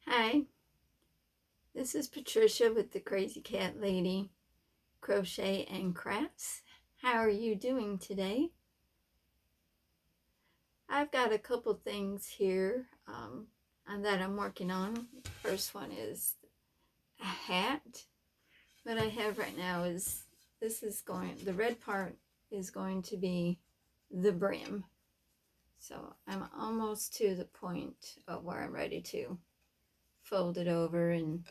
Hi, this is Patricia with the Crazy Cat Lady Crochet and Crafts. How are you doing today? I've got a couple things here that I'm working on. First one is a hat. What I have right now is the red part is going to be the brim. So I'm almost to the point of where I'm ready to fold it over and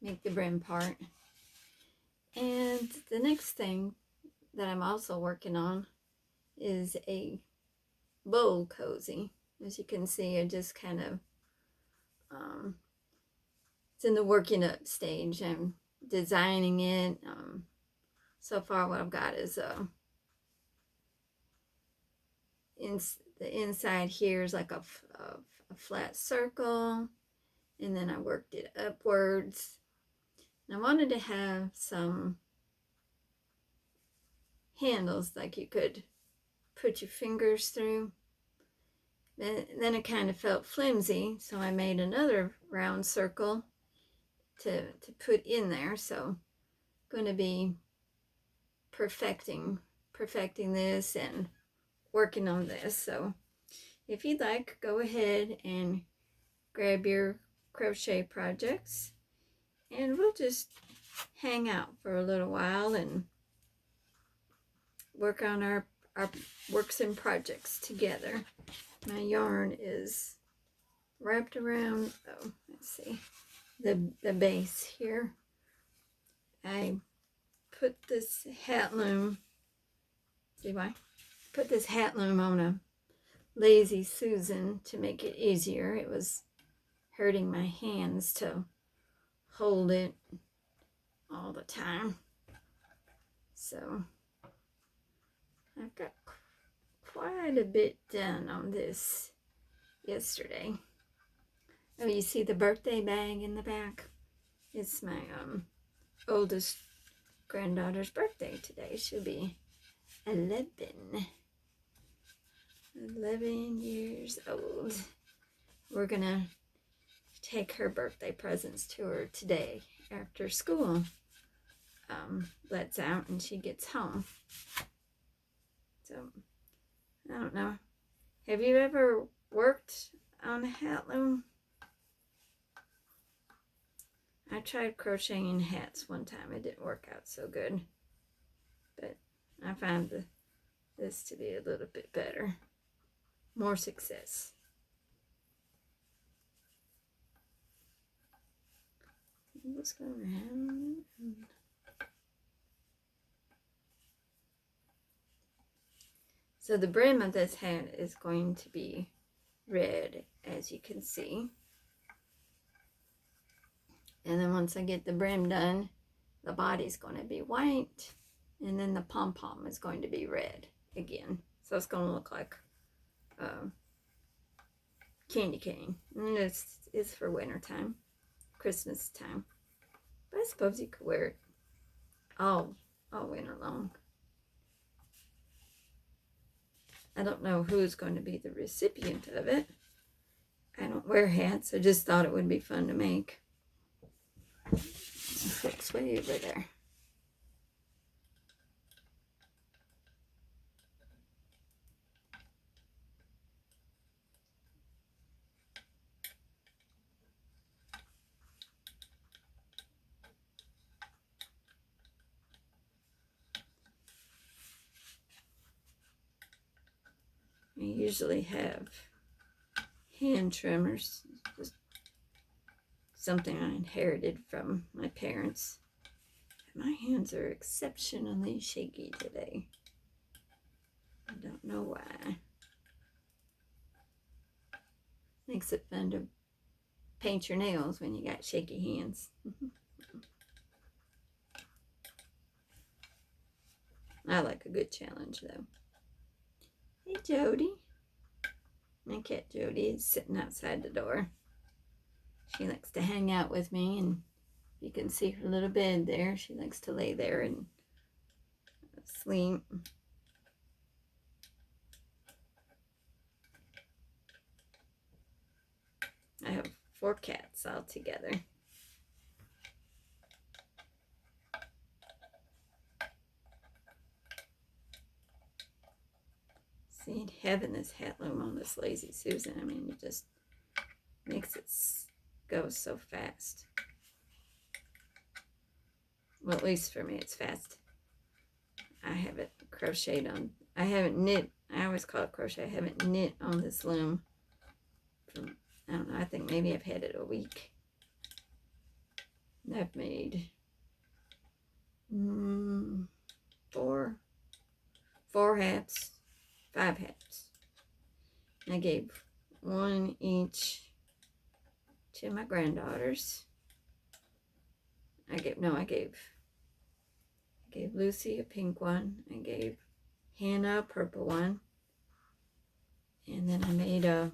make the brim part. And the next thing that I'm also working on is a bowl cozy. As you can see, I just kind of, it's in the working up stage. I'm designing it. So far what I've got is the inside here is like a flat circle, and then I worked it upwards. And I wanted to have some handles like you could put your fingers through. Then it kind of felt flimsy, so I made another round circle to put in there. So I'm going to be perfecting this and working on this. So if you'd like, go ahead and grab your crochet projects, and we'll just hang out for a little while and work on our works and projects together. My yarn is wrapped around, let's see, the base here. I put this hat loom, see why? Put this hat loom on a Lazy Susan to make it easier. It was hurting my hands to hold it all the time. So I've got quite a bit done on this yesterday. Oh, you see the birthday bag in the back? It's my oldest granddaughter's birthday today. She'll be 11 years old. We're gonna take her birthday presents to her today after school lets out and she gets home. So I don't know, have you ever worked on a hat loom? I tried crocheting hats one time. It didn't work out so good, but I found this to be a little bit better, more success. What's going on? So the brim of this hat is going to be red, as you can see. And then once I get the brim done, the body's going to be white, and then the pom-pom is going to be red again. So it's going to look like candy cane. And it's for winter time, Christmas time. But I suppose you could wear it all winter long. I don't know who's going to be the recipient of it. I don't wear hats. I just thought it would be fun to make. This looks way over there. I usually have hand trimmers, just something I inherited from my parents. My hands are exceptionally shaky today. I don't know why. Makes it fun to paint your nails when you got shaky hands. I like a good challenge though. Hey Jody. My cat Jody is sitting outside the door. She likes to hang out with me, and you can see her little bed there. She likes to lay there and sleep. I have 4 cats all together. See, having this hat loom on this Lazy Susan, I mean, it just makes it go so fast. Well, at least for me, it's fast. I haven't crocheted on, I haven't knit, I always call it crochet, I haven't knit on this loom from, I don't know, I think maybe I've had it a week. And I've made 4 hats, 5 hats. I gave 1 each to my granddaughters. I gave Lucy a pink one. I gave Hannah a purple one. And then I made a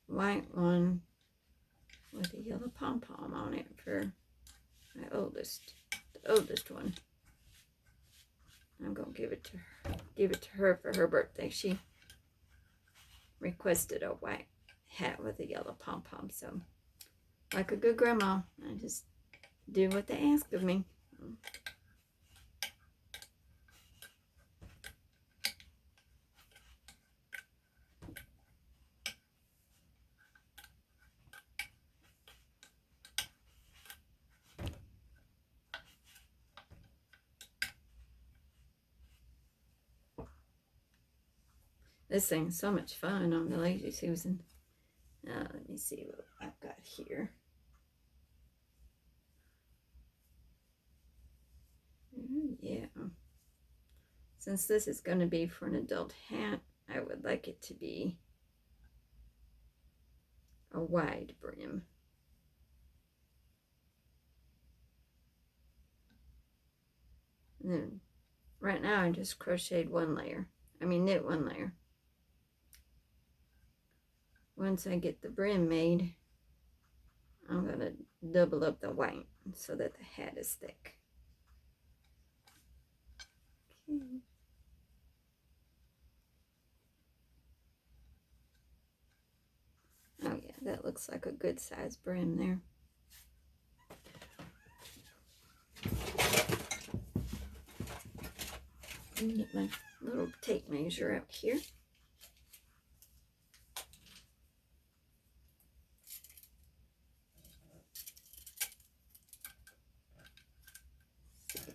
white one with a yellow pom-pom on it for my oldest, the oldest one. I'm gonna give it to her for her birthday. She requested a white hat with a yellow pom-pom, so like a good grandma, I just do what they ask of me. This thing's so much fun on the Lazy Susan. Let me see what I've got here. Yeah. Since this is going to be for an adult hat, I would like it to be a wide brim. And then right now I just crocheted 1 layer. I mean knit 1 layer. Once I get the brim made, I'm going to double up the white so that the hat is thick. Okay. Oh yeah, that looks like a good size brim there. Get my little tape measure out here.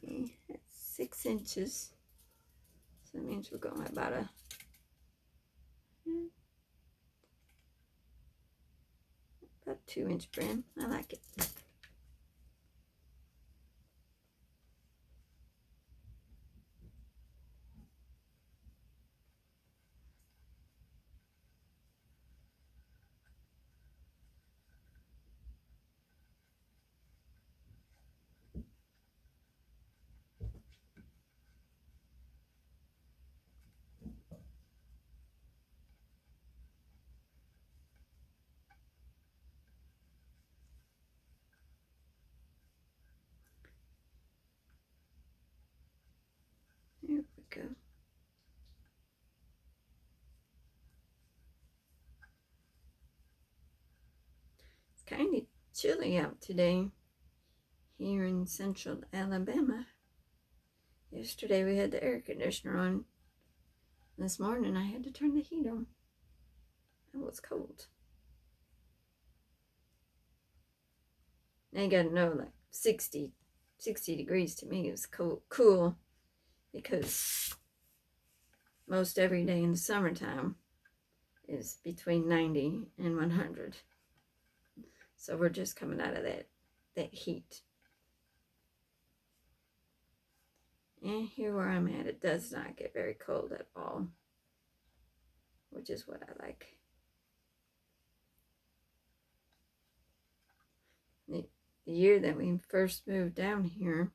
See, that's 6 inches. So that means we're going about a about 2-inch brim. I like it. There we go. It's kind of chilly out today here in central Alabama. Yesterday we had the air conditioner on. This morning I had to turn the heat on. It was cold. Now you gotta know, like 60 degrees to me is cool because most every day in the summertime is between 90 and 100. So we're just coming out of that heat. And here where I'm at, it does not get very cold at all, which is what I like. The year that we first moved down here,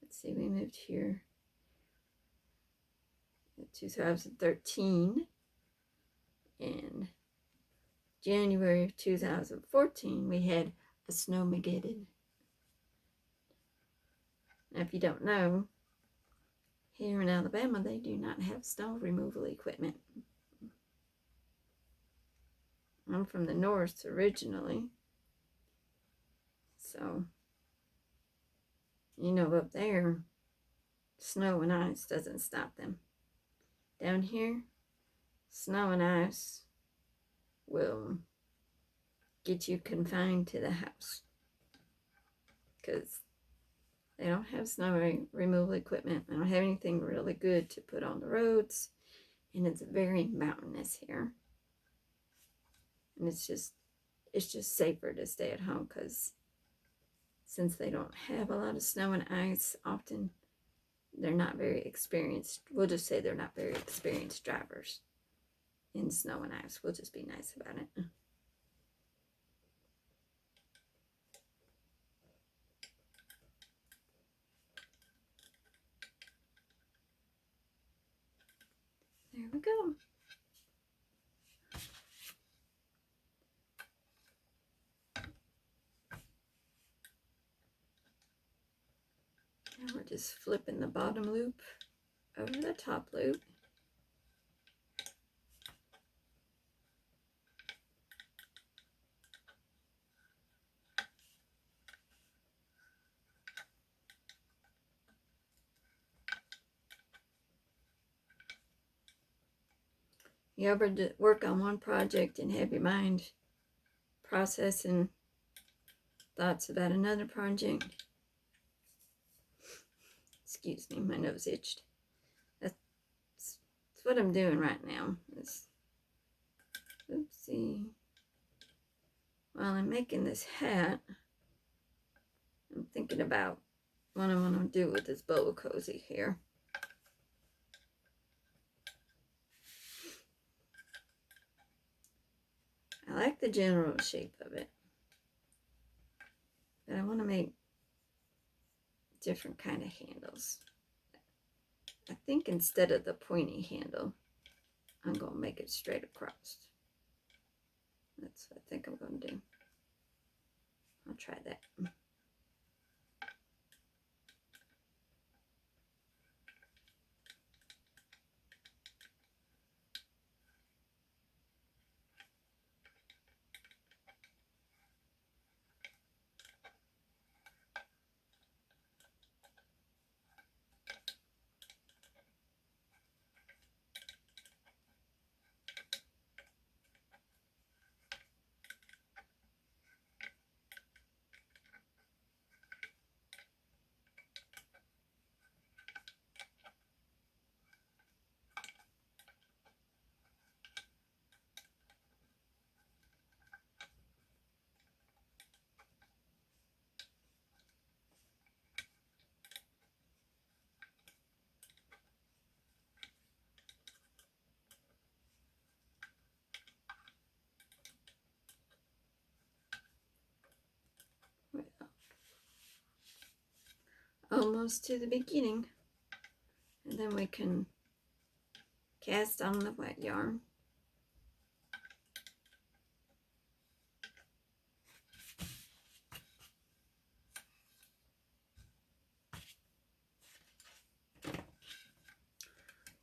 let's see, we moved here in 2013. In January of 2014, we had a snowmageddon. Now, if you don't know, here in Alabama, they do not have snow removal equipment. come from the north originally. So, you know, up there, snow and ice doesn't stop them. Down here, snow and ice will get you confined to the house because they don't have snow removal equipment. They don't have anything really good to put on the roads, and it's very mountainous here. And it's just safer to stay at home because since they don't have a lot of snow and ice, often they're not very experienced. We'll just say they're not very experienced drivers in snow and ice. We'll just be nice about it. There we go. Now we're just flipping the bottom loop over the top loop. You ever work on one project and have your mind processing thoughts about another project? Excuse me, my nose itched. That's what I'm doing right now. Oopsie. While I'm making this hat, I'm thinking about what I want to do with this bowl cozy here. I like the general shape of it, but I want to make different kind of handles. I think instead of the pointy handle, I'm going to make it straight across. That's what I think I'm going to do. I'll try that. Almost to the beginning, and then we can cast on the wet yarn.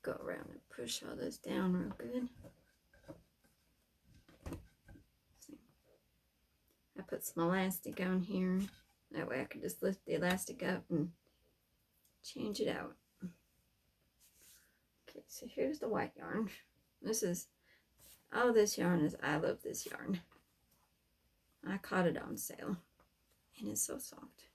Go around and push all this down real good. I put some elastic on here. That way I can just lift the elastic up and change it out. Okay, so here's the white yarn. All this yarn is, I love this yarn. I caught it on sale, and it's so soft.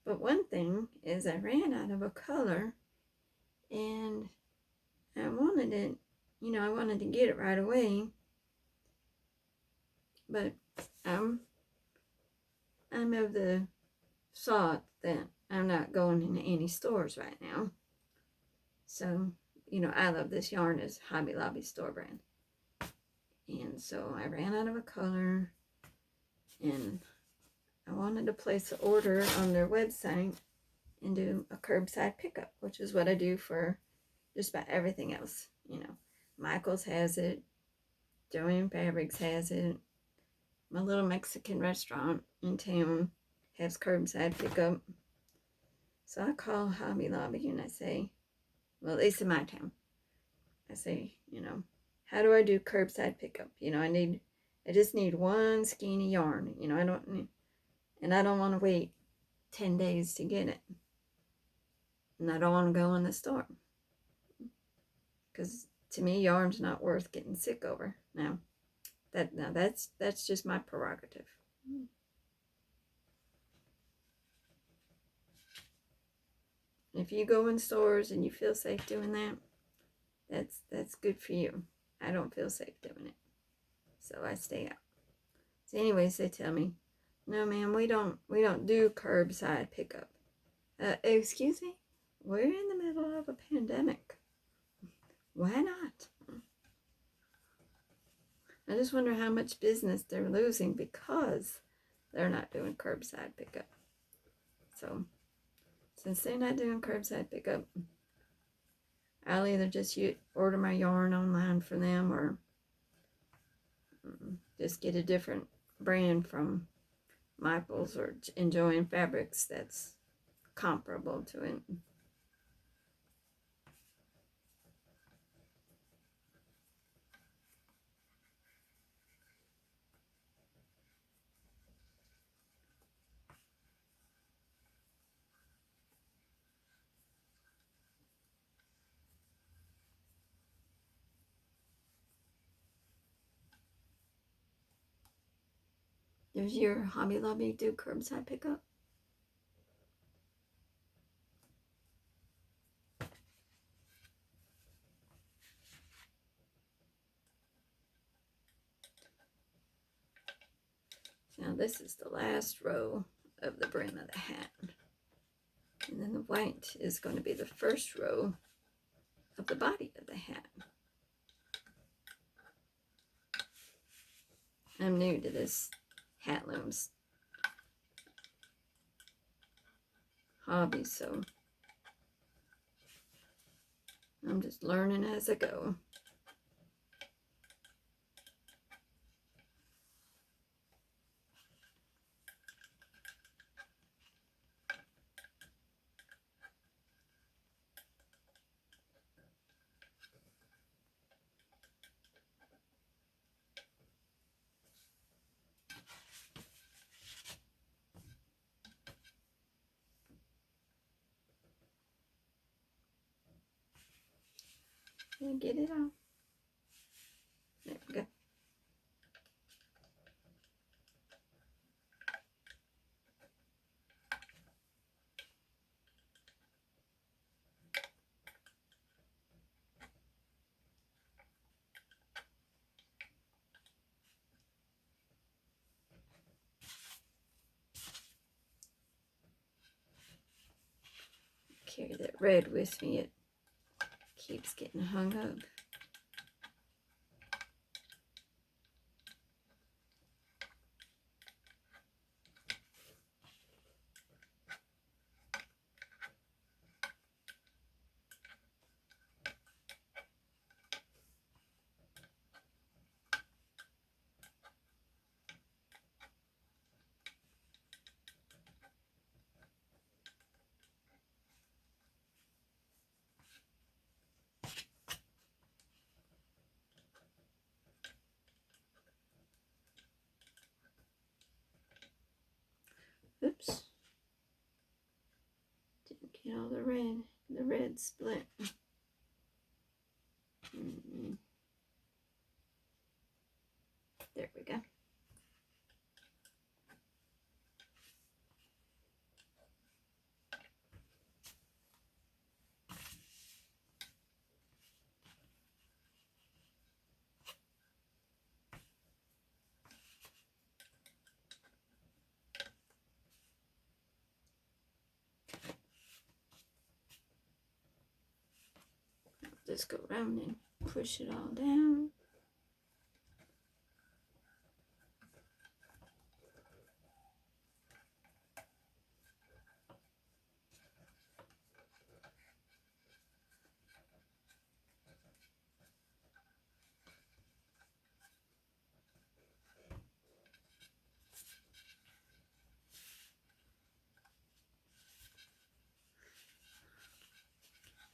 But one thing is I ran out of a color, and I wanted it, I wanted to get it right away. But I'm of the thought that I'm not going into any stores right now. So, I love this yarn as Hobby Lobby store brand. And so I ran out of a color, and I wanted to place an order on their website and do a curbside pickup, which is what I do for just about everything else. Michael's has it, Joanne Fabrics has it, my little Mexican restaurant in town has curbside pickup. So I call Hobby Lobby and I say, well, at least in my town, I say, you know, how do I do curbside pickup? You know, I just need one skeiny yarn. You know, I don't want to wait 10 days to get it. And I don't want to go in the store. Because to me, yarn's not worth getting sick over. Now that's just my prerogative. If you go in stores and you feel safe doing that, that's good for you. I don't feel safe doing it, so I stay out. So anyways, they tell me, no ma'am, we don't do curbside pickup. Excuse me? We're in the middle of a pandemic. Why not? I just wonder how much business they're losing because they're not doing curbside pickup. So since they're not doing curbside pickup, I'll either just order my yarn online from them or just get a different brand from Michael's or Enjoying Fabrics that's comparable to it. Does your Hobby Lobby do curbside pickup? Now this is the last row of the brim of the hat. And then the white is going to be the first row of the body of the hat. I'm new to this hat looms hobby, so I'm just learning as I go. And get it off. There we go. Carry that red with me. It keeps getting hung up. Oops. Didn't get all the red. The red split. There we go. Just go around and push it all down.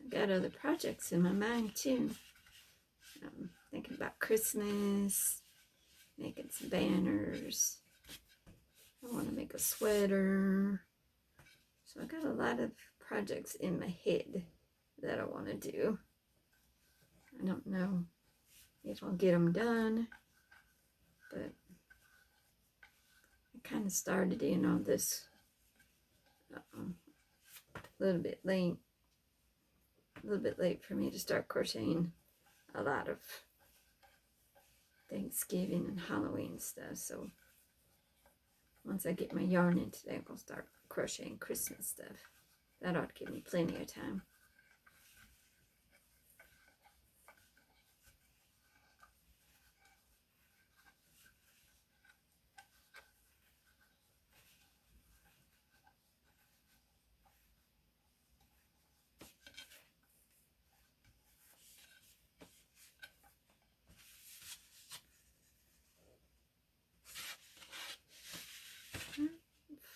I've got other projects in my mind too. I'm thinking about Christmas, making some banners. I want to make a sweater. So I got a lot of projects in my head that I want to do. I don't know if I'll get them done, but I kind of started in on this a little bit late. A little bit late for me to start crocheting a lot of Thanksgiving and Halloween stuff. So once I get my yarn in today, I'm going to start crocheting Christmas stuff. That ought to give me plenty of time.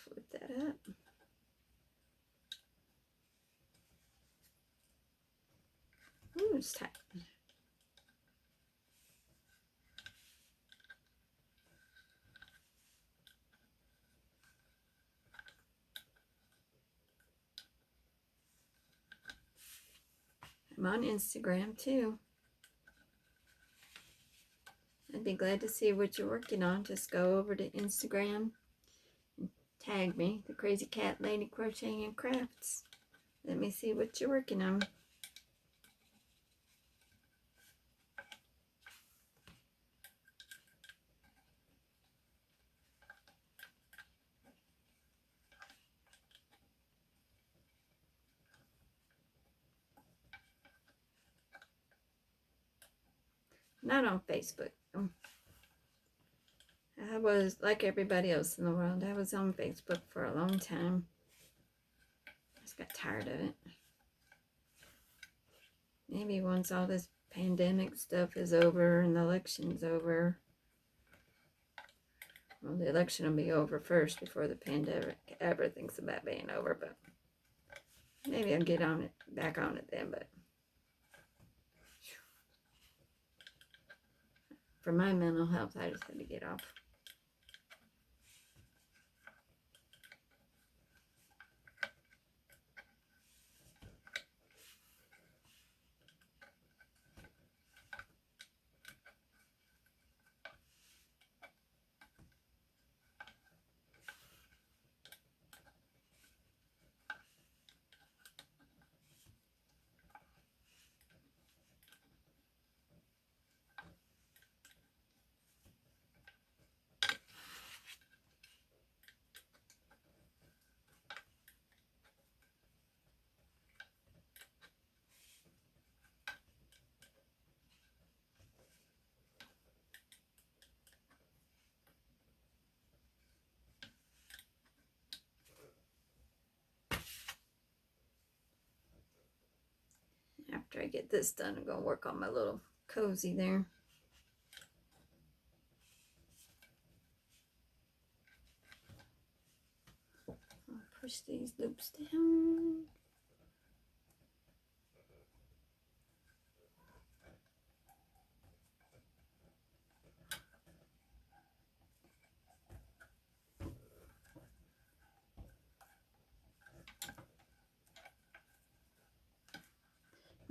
Flip that up. Ooh, it's tight. I'm on Instagram too. I'd be glad to see what you're working on. Just go over to Instagram and tag me, the Crazy Cat Lady Crocheting and Crafts. Let me see what you're working on. Not on Facebook. I was like everybody else in the world. I was on Facebook for a long time. I just got tired of it. Maybe once all this pandemic stuff is over and the election's over. Well, the election will be over first before the pandemic ever thinks about being over, but maybe I'll get on it, back on it then, but for my mental health, I just had to get off. After I get this done, I'm going to work on my little cozy there. I'll push these loops down.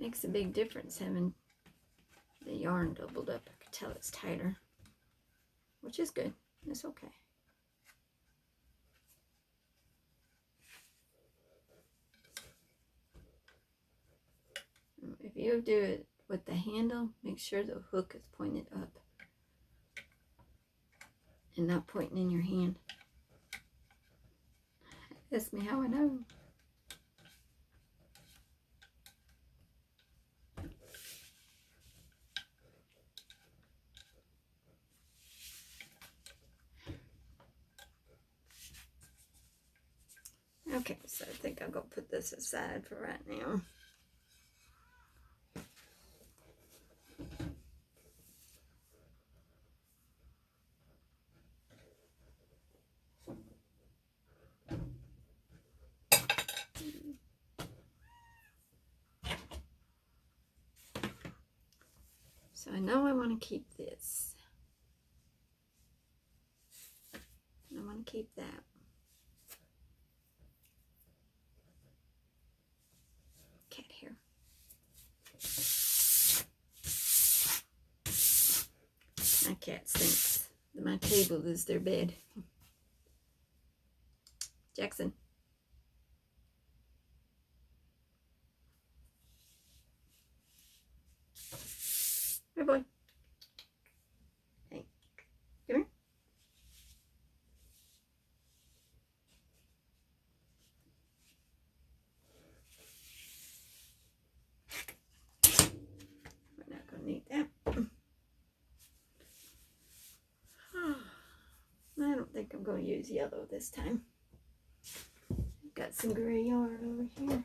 Makes a big difference having the yarn doubled up. I can tell it's tighter, which is good. It's okay. If you do it with the handle, make sure the hook is pointed up and not pointing in your hand. Ask me how I know. Okay, so I think I'm going to put this aside for right now. So So I know I want to keep this. I want to keep that. Cat hair. My cat thinks that my table is their bed. Jackson. Hey, boy. Hey, come here. We're not going to need that. I don't think I'm going to use yellow this time. Got some gray yarn over here.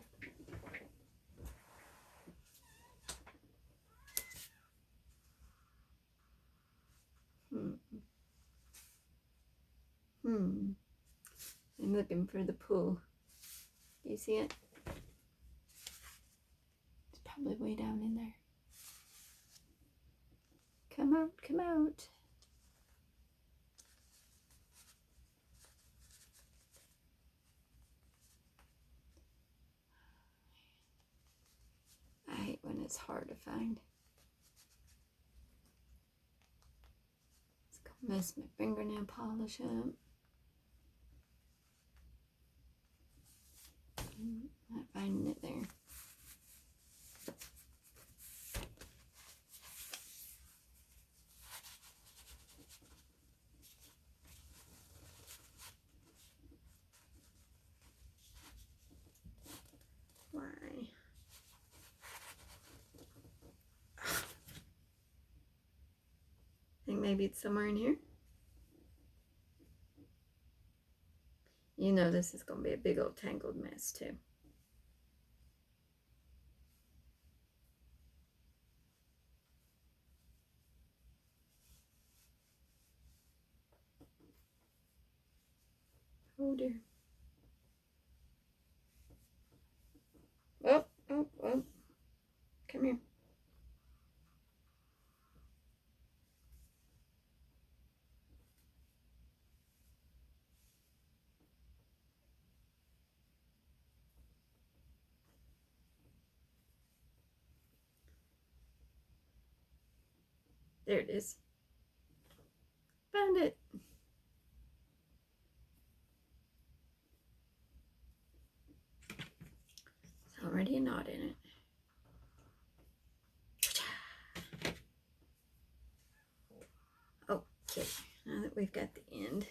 I'm looking for the pool. Do you see it? It's probably way down in there. Come out, come out. I hate when it's hard to find. It's gonna mess my fingernail polish up. Not finding it there. Why? I think maybe it's somewhere in here. You know this is going to be a big old tangled mess too. Oh dear. Oh, oh, oh. Come here. There it is. Found it. There's already a knot in it. Okay, now that we've got the end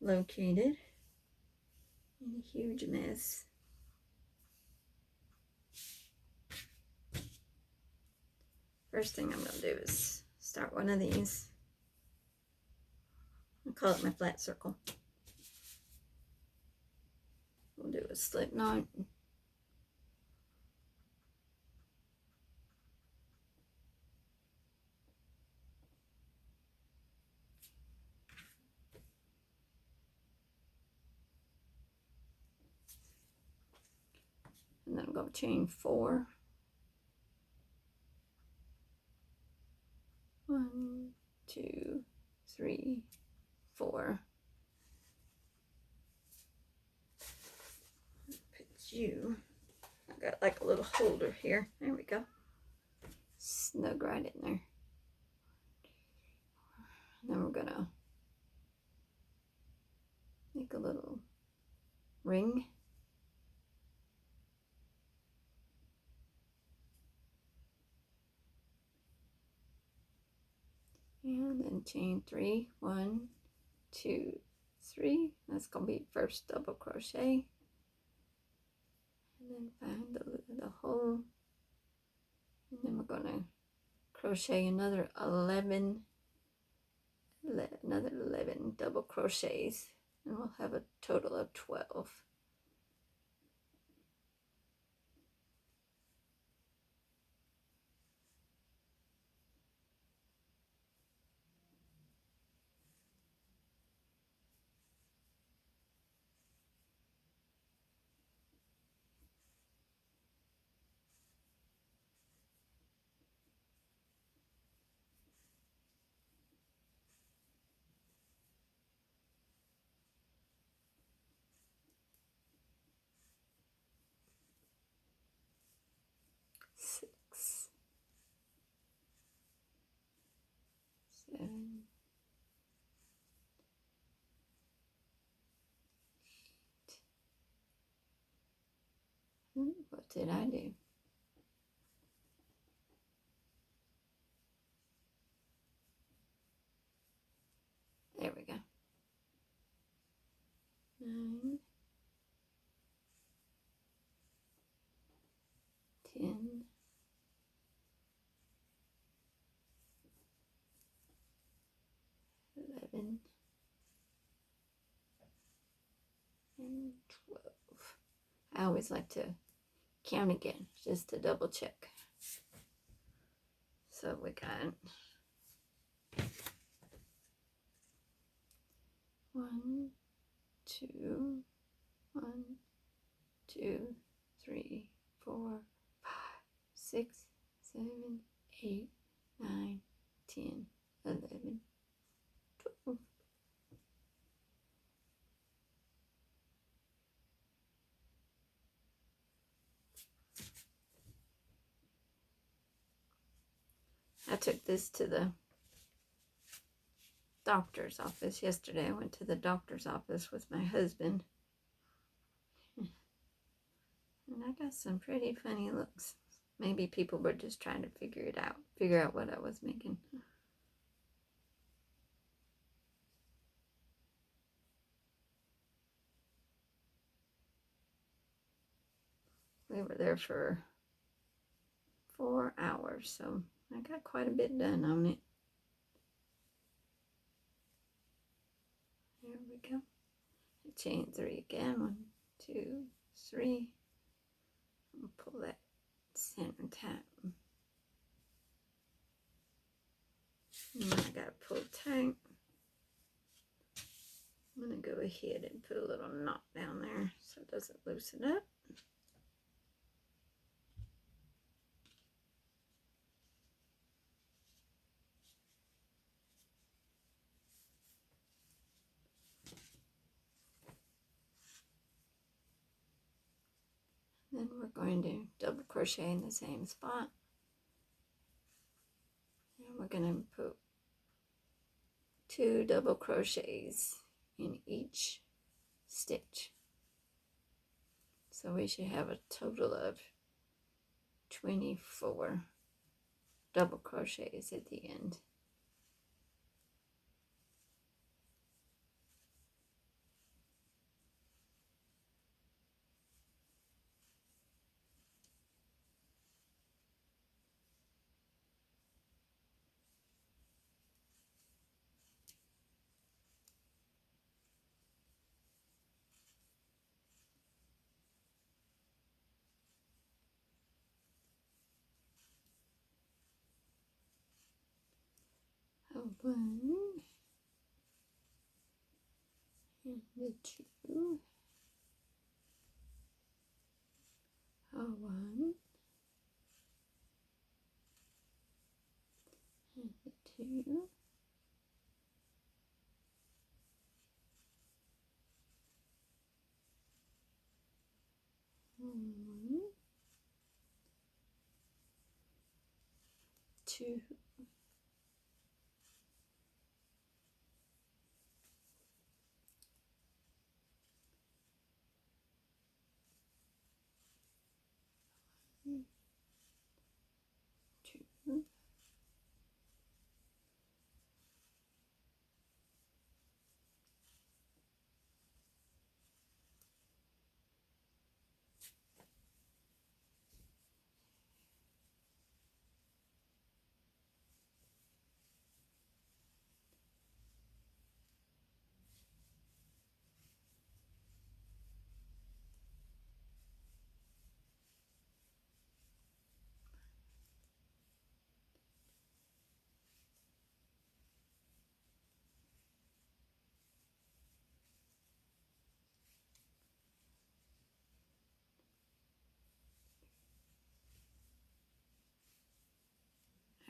located in a huge mess, first thing I'm going to do is start one of these. I'll call it my flat circle. We'll do a slip knot. And then I'm going to chain 4. 1, 2, 3, 4. Put you. I got like a little holder here. There we go. Snug right in there. And then we're gonna make a little ring. And then chain 3, 1, 2, 3. That's gonna be first double crochet. And then find the hole. And then we're gonna crochet another 11 double crochets, and we'll have a total of 12. What did I do? There we go. 9, 10, 11, and 12. I always like to count again just to double check. So we got 1, 2, 1, 2, 3, 4, 5, 6, 7, 8, 9, 10, 11, 12. I took this to the doctor's office yesterday. I went to the doctor's office with my husband. And I got some pretty funny looks. Maybe people were just trying to figure out what I was making. We were there for 4 hours, so I got quite a bit done on it. There we go. Chain 3 again. 1, 2, 3. I'll pull that center tap. And I gotta pull tight. I'm gonna go ahead and put a little knot down there so it doesn't loosen up. Then we're going to double crochet in the same spot. And we're going to put 2 double crochets in each stitch. So we should have a total of 24 double crochets at the end. A 1 and a 2, a 1 and a 2, one, 2, 2,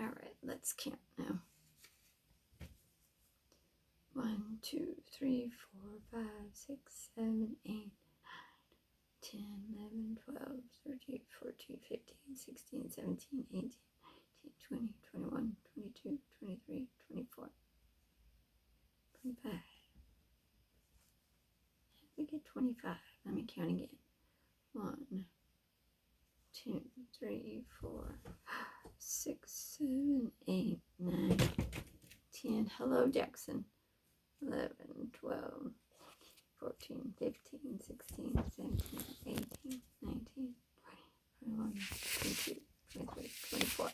All right, let's count now. 1, 2, 3, 4, 5, 6, 7, 8, 9, 10, 11, 12, 13, 14, 15, 16, 17, 18, 19, 20, 21, 22, 23, 24, 25. We get 25. Let me count again. 1, 3, 4, 6, 7, 8, 9, 10. Hello, Jackson. 11, 12, 14, 15, 16, 17, 18, 19, 20, 21, 22, 23, 24.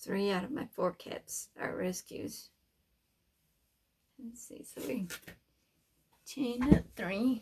Three out of my 4 cats are rescues. Let's see, so we chained up 3.